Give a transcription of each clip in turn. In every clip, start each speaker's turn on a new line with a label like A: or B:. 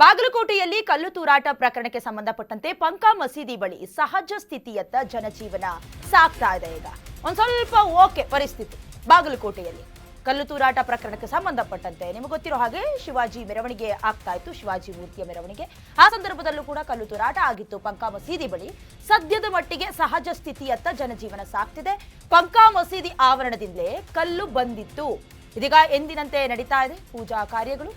A: ಬಾಗಲಕೋಟೆಯಲ್ಲಿ ಕಲ್ಲು ತೂರಾಟ ಪ್ರಕರಣಕ್ಕೆ ಸಂಬಂಧಪಟ್ಟಂತೆ ಪಂಕಾ ಮಸೀದಿ ಬಳಿ ಸಹಜ ಸ್ಥಿತಿಯತ್ತ ಜನಜೀವನ ಸಾಗ್ತಾ ಇದೆ. ಈಗ ಒಂದ್ ಸ್ವಲ್ಪ ಓಕೆ ಪರಿಸ್ಥಿತಿ ಬಾಗಲಕೋಟೆಯಲ್ಲಿ ಕಲ್ಲು ತೂರಾಟ ಪ್ರಕರಣಕ್ಕೆ ಸಂಬಂಧಪಟ್ಟಂತೆ ನಿಮಗೆ ಗೊತ್ತಿರೋ ಹಾಗೆ ಶಿವಾಜಿ ಮೆರವಣಿಗೆ ಆಗ್ತಾ ಇತ್ತು, ಶಿವಾಜಿ ಮೂರ್ತಿಯ ಮೆರವಣಿಗೆ. ಆ ಸಂದರ್ಭದಲ್ಲೂ ಕೂಡ ಕಲ್ಲು ತೂರಾಟ ಆಗಿತ್ತು ಪಂಕಾ ಮಸೀದಿ ಬಳಿ. ಸದ್ಯದ ಮಟ್ಟಿಗೆ ಸಹಜ ಸ್ಥಿತಿಯತ್ತ ಜನಜೀವನ ಸಾಗ್ತಿದೆ. ಪಂಕಾ ಮಸೀದಿ ಆವರಣದಿಂದಲೇ ಕಲ್ಲು ಬಂದಿತ್ತು. ಇದೀಗ ಎಂದಿನಂತೆ ನಡೀತಾ ಇದೆ ಪೂಜಾ ಕಾರ್ಯಗಳು.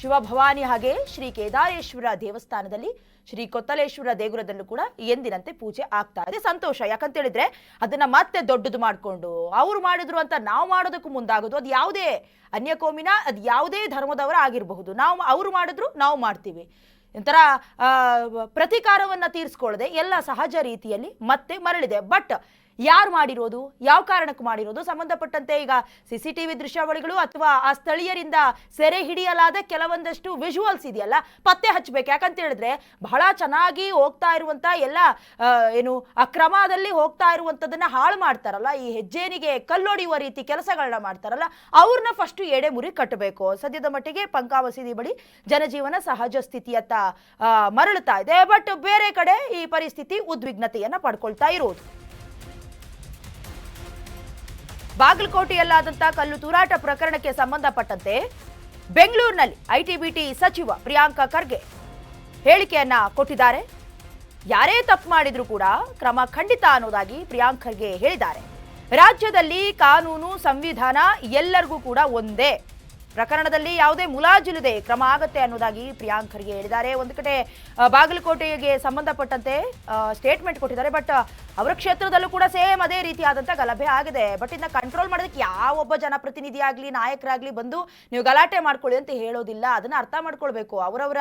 A: ಶಿವಭವಾನಿ ಹಾಗೆ ಶ್ರೀ ಕೇದಾರೇಶ್ವರ ದೇವಸ್ಥಾನದಲ್ಲಿ, ಶ್ರೀ ಕೊತ್ತಲೇಶ್ವರ ದೇಗುಲದಲ್ಲೂ ಕೂಡ ಎಂದಿನಂತೆ ಪೂಜೆ ಆಗ್ತಾ ಇದೆ. ಸಂತೋಷ, ಯಾಕಂತ ಹೇಳಿದ್ರೆ ಅದನ್ನ ಮತ್ತೆ ದೊಡ್ಡದು ಮಾಡಿಕೊಂಡು ಅವ್ರು ಮಾಡಿದ್ರು ಅಂತ ನಾವು ಮಾಡೋದಕ್ಕೂ ಮುಂದಾಗೋದು. ಅದು ಯಾವುದೇ ಅನ್ಯಕೋಮಿನ, ಅದು ಯಾವುದೇ ಧರ್ಮದವರ ಆಗಿರಬಹುದು, ಅವ್ರು ಮಾಡಿದ್ರು ನಾವು ಮಾಡ್ತೀವಿ. ಒಂಥರ ಪ್ರತೀಕಾರವನ್ನ ತೀರಿಸ್ಕೊಳ್ಳದೆ ಎಲ್ಲ ಸಹಜ ರೀತಿಯಲ್ಲಿ ಮತ್ತೆ ಮರಳಿದೆ. ಬಟ್ ಯಾರು ಮಾಡಿರೋದು, ಯಾವ ಕಾರಣಕ್ಕೆ ಮಾಡಿರೋದು ಸಂಬಂಧಪಟ್ಟಂತೆ ಈಗ CCTV ದೃಶ್ಯಾವಳಿಗಳು ಅಥವಾ ಆ ಸ್ಥಳೀಯರಿಂದ ಸೆರೆ ಹಿಡಿಯಲಾದ ಕೆಲವೊಂದಷ್ಟು ವಿಜುವಲ್ಸ್ ಇದೆಯಲ್ಲ, ಪತ್ತೆ ಹಚ್ಚಬೇಕು. ಯಾಕಂತ ಹೇಳಿದ್ರೆ ಬಹಳ ಚೆನ್ನಾಗಿ ಹೋಗ್ತಾ ಇರುವಂತ ಎಲ್ಲ ಏನು ಆ ಕ್ರಮದಲ್ಲಿ ಹೋಗ್ತಾ ಇರುವಂತದನ್ನ ಹಾಳು ಮಾಡ್ತಾರಲ್ಲ, ಈ ಹೆಜ್ಜೇನಿಗೆ ಕಲ್ಲೊಡೆಯುವ ರೀತಿ ಕೆಲಸಗಳನ್ನ ಮಾಡ್ತಾರಲ್ಲ, ಅವ್ರನ್ನ ಫಸ್ಟ್ ಎಡೆ ಮುರಿ ಕಟ್ಟಬೇಕು. ಸದ್ಯದ ಮಟ್ಟಿಗೆ ಪಂಕಾ ಮಸೀದಿ ಬಳಿ ಜನಜೀವನ ಸಹಜ ಸ್ಥಿತಿಯತ್ತ ಮರಳುತ್ತಾ ಇದೆ. ಬಟ್ ಬೇರೆ ಕಡೆ ಈ ಪರಿಸ್ಥಿತಿ ಉದ್ವಿಗ್ನತೆಯನ್ನ ಪಡ್ಕೊಳ್ತಾ ಇರೋದು. ಬಾಗಲಕೋಟೆಯಲ್ಲಾದಂತಹ ಕಲ್ಲು ತೂರಾಟ ಪ್ರಕರಣಕ್ಕೆ ಸಂಬಂಧಪಟ್ಟಂತೆ ಬೆಂಗಳೂರಿನಲ್ಲಿ IT-BT ಸಚಿವ ಪ್ರಿಯಾಂಕ ಖರ್ಗೆ ಹೇಳಿಕೆಯನ್ನ ಕೊಟ್ಟಿದ್ದಾರೆ. ಯಾರೇ ತಪ್ಪು ಮಾಡಿದ್ರೂ ಕೂಡ ಕ್ರಮ ಖಂಡಿತ ಅನ್ನೋದಾಗಿ ಪ್ರಿಯಾಂಕ್ ಖರ್ಗೆ ಹೇಳಿದ್ದಾರೆ. ರಾಜ್ಯದಲ್ಲಿ ಕಾನೂನು ಸಂವಿಧಾನ ಎಲ್ಲರಿಗೂ ಕೂಡ ಒಂದೇ, ಪ್ರಕರಣದಲ್ಲಿ ಯಾವುದೇ ಮುಲಾಜಿಲ್ಲದೆ ಕ್ರಮ ಆಗತ್ತೆ ಅನ್ನೋದಾಗಿ ಪ್ರಿಯಾಂಕ್ ಖರ್ಗೆ ಹೇಳಿದ್ದಾರೆ. ಒಂದು ಕಡೆ ಬಾಗಲಕೋಟೆಗೆ ಸಂಬಂಧಪಟ್ಟಂತೆ ಸ್ಟೇಟ್ಮೆಂಟ್ ಕೊಟ್ಟಿದ್ದಾರೆ. ಬಟ್ ಅವರ ಕ್ಷೇತ್ರದಲ್ಲೂ ಕೂಡ ಸೇಮ್ ಅದೇ ರೀತಿಯಾದಂಥ ಗಲಭೆ ಆಗಿದೆ. ಬಟ್ ಇದನ್ನ ಕಂಟ್ರೋಲ್ ಮಾಡೋದಕ್ಕೆ ಯಾವೊಬ್ಬ ಜನಪ್ರತಿನಿಧಿ ಆಗಲಿ ನಾಯಕರಾಗಲಿ ಬಂದು ನೀವು ಗಲಾಟೆ ಮಾಡ್ಕೊಳ್ಳಿ ಅಂತ ಹೇಳೋದಿಲ್ಲ. ಅದನ್ನ ಅರ್ಥ ಮಾಡ್ಕೊಳ್ಬೇಕು. ಅವರವರ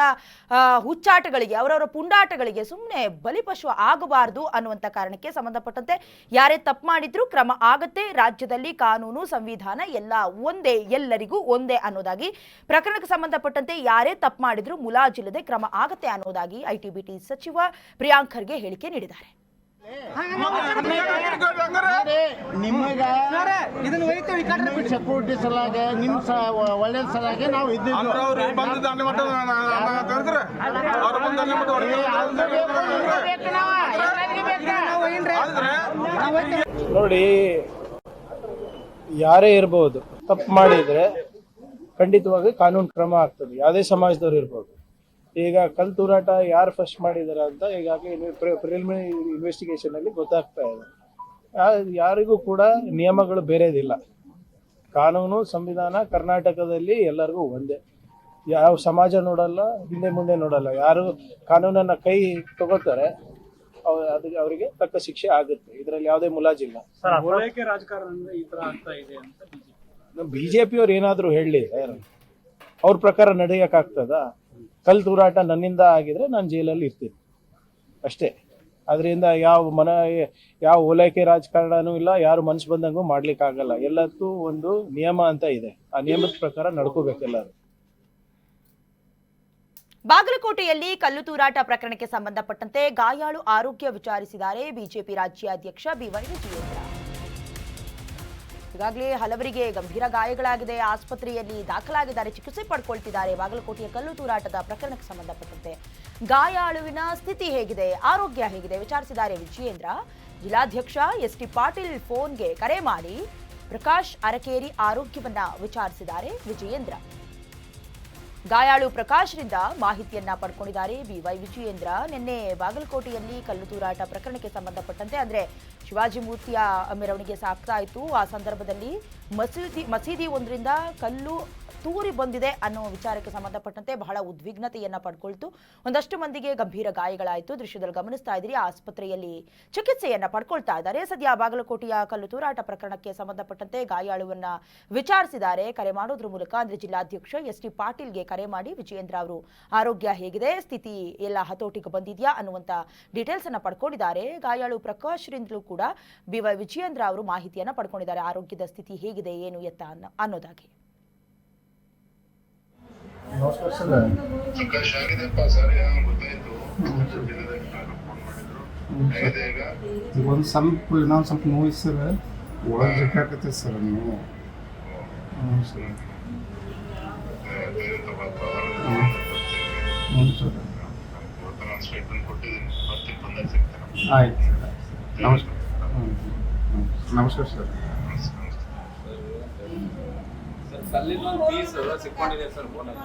A: ಹುಚ್ಚಾಟಗಳಿಗೆ, ಅವರವರ ಪುಂಡಾಟಗಳಿಗೆ ಸುಮ್ಮನೆ ಬಲಿಪಶು ಆಗಬಾರ್ದು ಅನ್ನುವಂಥ ಕಾರಣಕ್ಕೆ ಸಂಬಂಧಪಟ್ಟಂತೆ ಯಾರೇ ತಪ್ಪು ಮಾಡಿದ್ರೂ ಕ್ರಮ ಆಗತ್ತೆ. ರಾಜ್ಯದಲ್ಲಿ ಕಾನೂನು ಸಂವಿಧಾನ ಎಲ್ಲ ಒಂದೇ, ಎಲ್ಲರಿಗೂ ಒಂದೇ ಅನ್ನೋದಾಗಿ, ಪ್ರಕರಣಕ್ಕೆ ಸಂಬಂಧಪಟ್ಟಂತೆ ಯಾರೇ ತಪ್ಪು ಮಾಡಿದ್ರೂ ಮುಲಾಜಿಲ್ಲದೆ ಕ್ರಮ ಆಗತ್ತೆ ಅನ್ನೋದಾಗಿ IT-BT ಸಚಿವ ಪ್ರಿಯಾಂಕ್ ಖರ್ಗೆ ಹೇಳಿಕೆ ನೀಡಿದ್ದಾರೆ.
B: ಸೆಕ್ಯೂರಿಟಿ ಸಲಾಗೆ ನಿಮ್ ಒಳ್ಳೆ ಸಲಾಗೆ ನಾವು
C: ನೋಡಿ, ಯಾರೇ ಇರಬಹುದು, ತಪ್ಪು ಮಾಡಿದ್ರೆ ಖಂಡಿತವಾಗಿ ಕಾನೂನು ಕ್ರಮ ಆಗ್ತದೆ. ಯಾವುದೇ ಸಮಾಜದವ್ರು ಇರ್ಬೋದು. ಈಗ ಕಲ್ಲು ತೂರಾಟ ಯಾರು ಫಸ್ಟ್ ಮಾಡಿದಾರೆ ಅಂತ ಈಗಾಗಲೇ ಪ್ರಿಲಿಮಿನರಿ ಇನ್ವೆಸ್ಟಿಗೇಷನ್ ಅಲ್ಲಿ ಗೊತ್ತಾಗ್ತಾ ಇದೆ. ಯಾರಿಗೂ ಕೂಡ ನಿಯಮಗಳು ಬೇರೆದಿಲ್ಲ. ಕಾನೂನು ಸಂವಿಧಾನ ಕರ್ನಾಟಕದಲ್ಲಿ ಎಲ್ಲರಿಗೂ ಒಂದೇ. ಯಾವ ಸಮಾಜ ನೋಡಲ್ಲ, ಹಿಂದೆ ಮುಂದೆ ನೋಡಲ್ಲ. ಯಾರು ಕಾನೂನನ್ನ ಕೈ ತಗೋತಾರೆ ಅದಕ್ಕೆ ಅವರಿಗೆ ತಕ್ಕ ಶಿಕ್ಷೆ ಆಗುತ್ತೆ. ಇದರಲ್ಲಿ ಯಾವುದೇ ಮುಲಾಜಿಲ್ಲ. BJP ಅವ್ರು ಏನಾದ್ರು ಹೇಳಿ ಅವ್ರ ಪ್ರಕಾರ ನಡೆಯಕ್ಕಾಗ್ತದ? ಕಲ್ಲು ತೂರಾಟ ನನ್ನಿಂದ ಆಗಿದ್ರೆ ನಾನು ಜೈಲಲ್ಲಿ ಇರ್ತೀನಿ ಅಷ್ಟೇ. ಅದರಿಂದ ಯಾವ ಓಲೈಕೆ ರಾಜಕಾರಣನೂ ಇಲ್ಲ, ಯಾರು ಮನ್ಸು ಬಂದಂಗೂ ಮಾಡ್ಲಿಕ್ಕೆ ಆಗಲ್ಲ. ಎಲ್ಲದಕ್ಕೂ ಒಂದು ನಿಯಮ ಅಂತ ಇದೆ. ಆ ನಿಯಮದ ಪ್ರಕಾರ ನಡ್ಕೋಬೇಕೆಲ್ಲರೂ.
A: ಬಾಗಲಕೋಟೆಯಲ್ಲಿ ಕಲ್ಲು ತೂರಾಟ ಪ್ರಕರಣಕ್ಕೆ ಸಂಬಂಧಪಟ್ಟಂತೆ ಗಾಯಾಳು ಆರೋಗ್ಯ ವಿಚಾರಿಸಿದ್ದಾರೆ ಬಿಜೆಪಿ ರಾಜ್ಯಾಧ್ಯಕ್ಷ BY ವಿಜಯೇಂದ್ರ. ಈಗಾಗಲೇ ಹಲವರಿಗೆ ಗಂಭೀರ ಗಾಯಗಳಾಗಿದೆ, ಆಸ್ಪತ್ರೆಯಲ್ಲಿ ದಾಖಲಾಗಿದ್ದಾರೆ, ಚಿಕಿತ್ಸೆ ಪಡ್ಕೊಳ್ತಿದ್ದಾರೆ. ಬಾಗಲಕೋಟೆಯ ಕಲ್ಲು ತೂರಾಟದ ಪ್ರಕರಣಕ್ಕೆ ಸಂಬಂಧಪಟ್ಟಂತೆ ಗಾಯಾಳುವಿನ ಸ್ಥಿತಿ ಹೇಗಿದೆ, ಆರೋಗ್ಯ ಹೇಗಿದೆ ವಿಚಾರಿಸಿದ್ದಾರೆ ವಿಜಯೇಂದ್ರ. ಜಿಲ್ಲಾಧ್ಯಕ್ಷ ST ಪಾಟೀಲ್ ಫೋನ್ಗೆ ಕರೆ ಮಾಡಿ ಪ್ರಕಾಶ್ ಅರಕೇರಿ ಆರೋಗ್ಯವನ್ನ ವಿಚಾರಿಸಿದ್ದಾರೆ ವಿಜಯೇಂದ್ರ. ಗಾಯಾಳು ಪ್ರಕಾಶ್ರಿಂದ ಮಾಹಿತಿಯನ್ನ ಪಡ್ಕೊಂಡಿದ್ದಾರೆ BY ವಿಜಯೇಂದ್ರ. ನಿನ್ನೆ ಬಾಗಲಕೋಟೆಯಲ್ಲಿ ಕಲ್ಲು ತೂರಾಟ ಪ್ರಕರಣಕ್ಕೆ ಸಂಬಂಧಪಟ್ಟಂತೆ ಅಂದ್ರೆ ಶಿವಾಜಿ ಮೂರ್ತಿಯ ಮೆರವಣಿಗೆ ಸಾಗ್ತಾ ಇತ್ತು. ಆ ಸಂದರ್ಭದಲ್ಲಿ ಮಸೀದಿ ಒಂದರಿಂದ ಕಲ್ಲು ತೂರಿ ಬಂದಿದೆ ಅನ್ನೋ ವಿಚಾರಕ್ಕೆ ಸಂಬಂಧಪಟ್ಟಂತೆ ಬಹಳ ಉದ್ವಿಗ್ನತೆಯನ್ನ ಪಡ್ಕೊಳ್ತು. ಒಂದಷ್ಟು ಮಂದಿಗೆ ಗಂಭೀರ ಗಾಯಗಳಾಯಿತು. ದೃಶ್ಯದಲ್ಲಿ ಗಮನಿಸ್ತಾ ಇದ್ರಿ, ಆಸ್ಪತ್ರೆಯಲ್ಲಿ ಚಿಕಿತ್ಸೆಯನ್ನ ಪಡ್ಕೊಳ್ತಾ ಇದ್ದಾರೆ. ಸದ್ಯ ಬಾಗಲಕೋಟೆಯ ಕಲ್ಲು ತೂರಾಟ ಪ್ರಕರಣಕ್ಕೆ ಸಂಬಂಧಪಟ್ಟಂತೆ ಗಾಯಾಳುವನ್ನ ವಿಚಾರಿಸಿದ್ದಾರೆ ಕರೆ ಮಾಡೋದ್ರ ಮೂಲಕ. ಅಂದ್ರೆ ಜಿಲ್ಲಾಧ್ಯಕ್ಷ ST ಪಾಟೀಲ್ಗೆ ಕರೆ ಮಾಡಿ ವಿಜಯೇಂದ್ರ ಅವರು ಆರೋಗ್ಯ ಹೇಗಿದೆ, ಸ್ಥಿತಿ ಎಲ್ಲ ಹತೋಟಿಗೆ ಬಂದಿದ್ಯಾ ಅನ್ನುವಂತ ಡೀಟೇಲ್ಸ್ ಅನ್ನ ಪಡ್ಕೊಂಡಿದ್ದಾರೆ. ಗಾಯಾಳು ಪ್ರಕಾಶ್ರಿಂದಲೂ ಕೂಡ BY ವಿಜಯೇಂದ್ರ ಅವರು ಮಾಹಿತಿಯನ್ನ ಪಡ್ಕೊಂಡಿದ್ದಾರೆ, ಆರೋಗ್ಯದ ಸ್ಥಿತಿ ಹೇಗಿದೆ ಏನು ಎತ್ತ ಅನ್ನೋದಾಗಿ.
B: ಒಂದು ಸ್ವಲ್ಪ ಇನ್ನೊಂದು ಸ್ವಲ್ಪ ನೋವು ಸರ್, ಒಳಗೆ ಜಗ್ಗಾಕತ್ತೆ ಸರ್. ನೀವು ಸರ್ ಹ್ಞೂ ಸರ್ ಆಯ್ತು ಸರ್ ನಮಸ್ಕಾರ ನಮಸ್ಕಾರ ಸರ್
D: ಸರ್ ಕಲ್ಲಿನ ಪೀಸ್ ಸಿಕ್ಕೊಂಡಿದೆ ಸರ್ ಬೋನಲ್ಲಿ